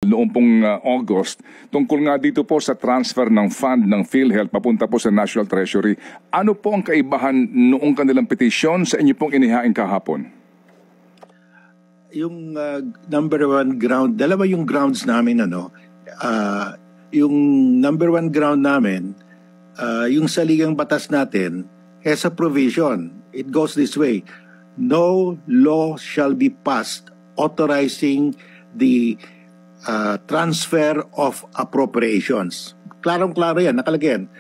noong pong August tungkol nga dito po sa transfer ng fund ng PhilHealth papunta po sa National Treasury. Ano po ang kaibahan noong kanilang petisyon sa inyo pong inihain kahapon? Yung number one ground, dalawa yung grounds namin, yung number one ground namin, yung saligang batas natin has a provision. It goes this way: no law shall be passed authorizing the transfer of appropriations. Klarong-klaro yan, nakalagay yan.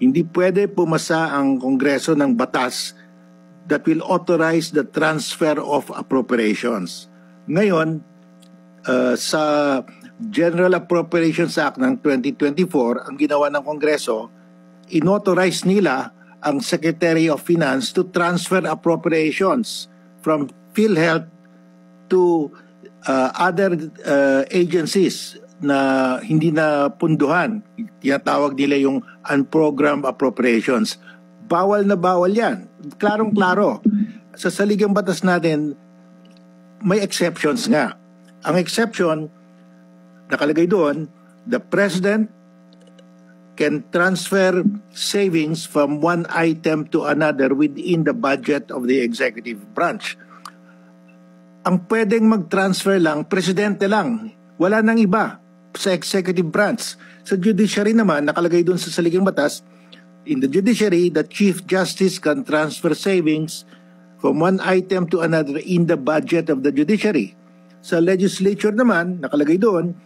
Hindi pwede pumasa ang Kongreso ng batas that will authorize the transfer of appropriations. Ngayon, sa General Appropriations Act ng 2024, ang ginawa ng Kongreso, inauthorize nila ang Secretary of Finance to transfer appropriations from PhilHealth to other agencies na hindi na punduhan. Tinatawag nila yung unprogrammed appropriations. Bawal na bawal yan. Klarong-klaro. Sa saligang batas natin, may exceptions nga. Ang exception, nakalagay doon, the President can transfer savings from one item to another within the budget of the executive branch. Ang pwedeng mag-transfer lang, presidente lang. Wala nang iba sa executive branch. Sa judiciary naman, nakalagay doon sa saligang batas, in the judiciary, the Chief Justice can transfer savings from one item to another in the budget of the judiciary. Sa legislature naman, nakalagay doon,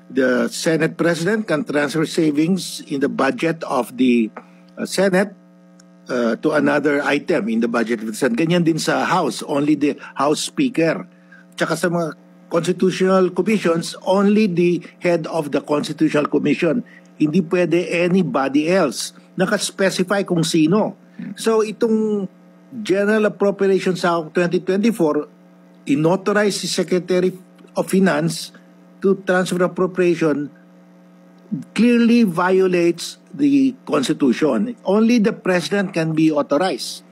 the Senate President can transfer savings in the budget of the Senate to another item in the budget of the Senate. Ganyan din sa House, only the House Speaker. Tsaka sa mga constitutional commissions, only the head of the Constitutional Commission. Hindi pwede anybody else. Nakaspecify kung sino. So itong General Appropriations Act 2024, inauthorize si Secretary of Finance to transfer appropriation, clearly violates the Constitution. Only the President can be authorized.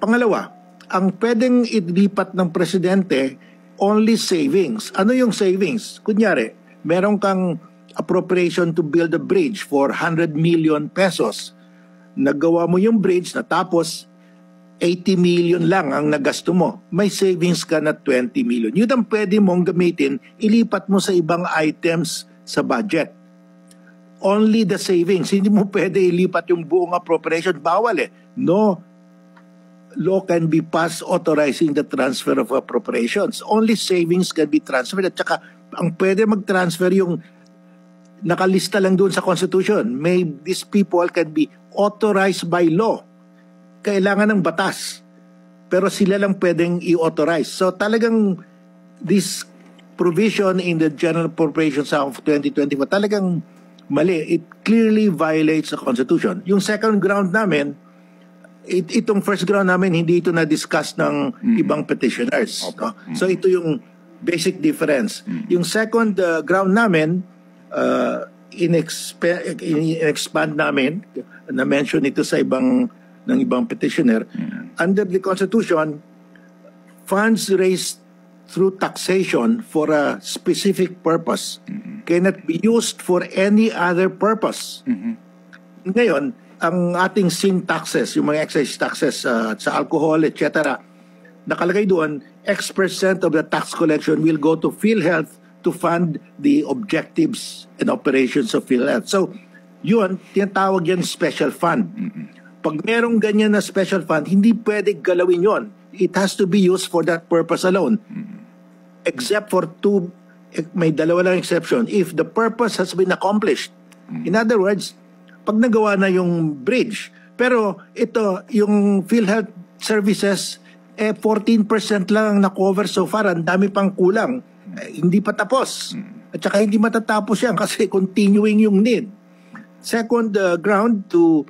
Pangalawa, ang pwedeng ilipat ng Presidente, only savings. Ano yung savings? Kunyari, meron kang appropriation to build a bridge for 100 million pesos. Nagawa mo yung bridge, natapos 80 million lang ang nagasto mo. May savings ka na 20 million. Yun ang pwede mong gamitin, ilipat mo sa ibang items sa budget. Only the savings. Hindi mo pwede ilipat yung buong appropriation. Bawal eh. No law can be passed authorizing the transfer of appropriations. Only savings can be transferred. At saka, ang pwede mag-transfer yung nakalista lang doon sa Constitution. These people can be authorized by law. Kailangan ng batas. Pero sila lang pwedeng i-authorize. So talagang this provision in the General Appropriations Act of 2024, talagang mali. It clearly violates the Constitution. Yung second ground namin, itong first ground namin, hindi ito na-discuss ng ibang petitioners. Okay. No? So ito yung basic difference. Yung second ground namin, in-expand namin, na-mention ito sa ibang petitioner. Under the Constitution, funds raised through taxation for a specific purpose cannot be used for any other purpose. Ngayon, ang ating sin taxes, yung mga excise taxes sa alcohol, etc., nakalagay doon, X% of the tax collection will go to PhilHealth to fund the objectives and operations of PhilHealth. So, yun, tinatawag yan special fund. Pag merong ganyan na special fund, hindi pwede galawin yon. It has to be used for that purpose alone. Except for may dalawa lang exception. If the purpose has been accomplished. In other words, pag nagawa na yung bridge, pero ito, yung PhilHealth services, 14% lang na-cover so far. Ang dami pang kulang. Hindi pa tapos. At saka hindi matatapos yan kasi continuing yung need. Second ground to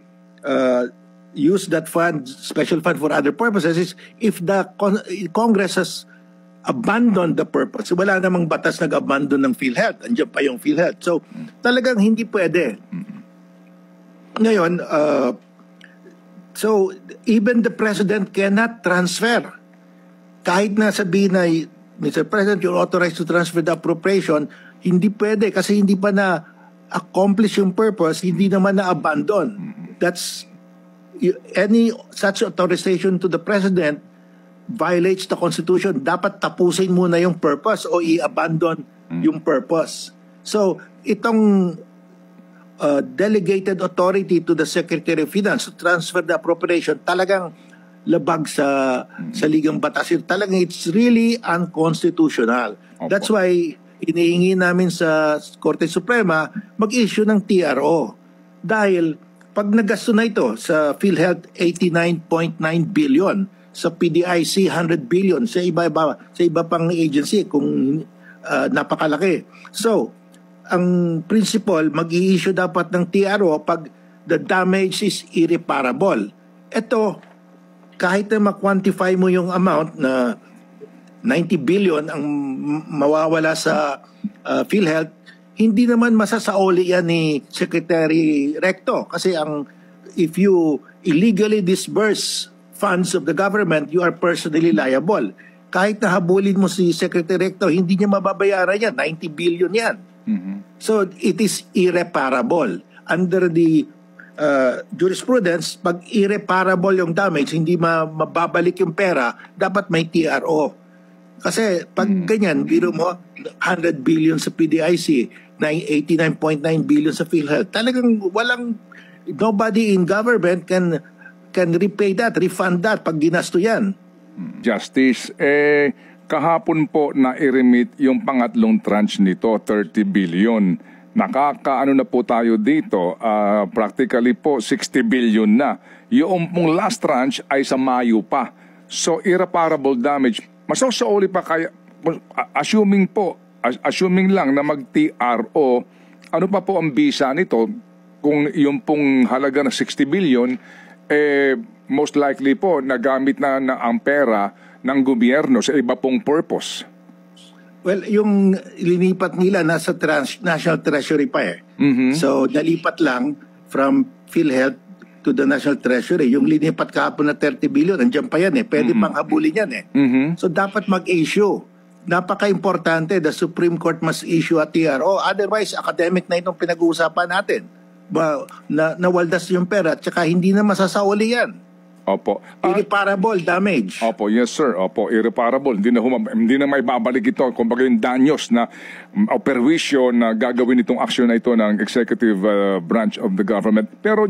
use that fund, special fund for other purposes is if the Congress has abandoned the purpose. Wala namang batas nag-abandon ng PhilHealth. Andiyan pa yung PhilHealth. So, talagang hindi pwede. Ngayon, so even the President cannot transfer. Kahit na sabihin na Mr. President, you're authorized to transfer the appropriation. Hindi pwede kasi hindi pa na-accomplish yung purpose, hindi naman na-abandon. That's, any such authorization to the President violates the Constitution. Dapat tapusin muna yung purpose o i-abandon yung purpose. So, itong delegated authority to the Secretary of Finance to transfer the appropriation, talagang labag sa ligang batas. Talagang it's really unconstitutional. Opo. That's why inihingi namin sa Korte Suprema mag-issue ng TRO. Dahil pag nagasto na ito sa PhilHealth 89.9 billion, sa PDIC 100 billion, sa iba pang agency kung napakalaki. So, ang principle, mag-i-issue dapat ng TRO pag the damage is irreparable. Ito, kahit na ma-quantify mo yung amount na 90 billion ang mawawala sa PhilHealth, hindi naman masasaoli yan ni Secretary Recto. Kasi if you illegally disburse funds of the government, you are personally liable. Kahit na habulin mo si Secretary Recto, hindi niya mababayaran yan. 90 billion yan. So, it is irreparable. Under the jurisprudence, pag irreparable yung damage, hindi mababalik yung pera, dapat may TRO. Kasi pag ganyan, biro mo, 100 billion sa PDIC, 89.9 billion sa PhilHealth, talagang nobody in government can repay that, refund that pag ginasto yan. Justice, kahapon po na i-remit yung pangatlong tranche nito, 30 billion. Nakakaano na po tayo dito, practically po 60 billion na. Yung pong last tranche ay sa Mayo pa. So irreparable damage. Masasauli pa kaya, assuming lang na mag-TRO, ano pa po ang bisa nito kung yung pong halaga na 60 billion, most likely po nagamit na ang pera ng gobyerno sa iba pong purpose. Well, yung linipat nila nasa National Treasury pa eh. So, nalipat lang from PhilHealth to the National Treasury. Yung linipat kahapon na 30 billion, nandiyan pa yan eh. Pwede pang habulin yan eh. So, dapat mag-issue. Napaka-importante, the Supreme Court must issue a TRO. Otherwise, academic na itong pinag-uusapan natin. Nawaldas yung pera at saka hindi na masasauli yan. Opo. Irreparable damage. Opo, yes sir. Opo, irreparable. Hindi na may babalik ito. Kumbaga yung danyos na perwisyo na gagawin itong aksyon na ito ng executive branch of the government. Pero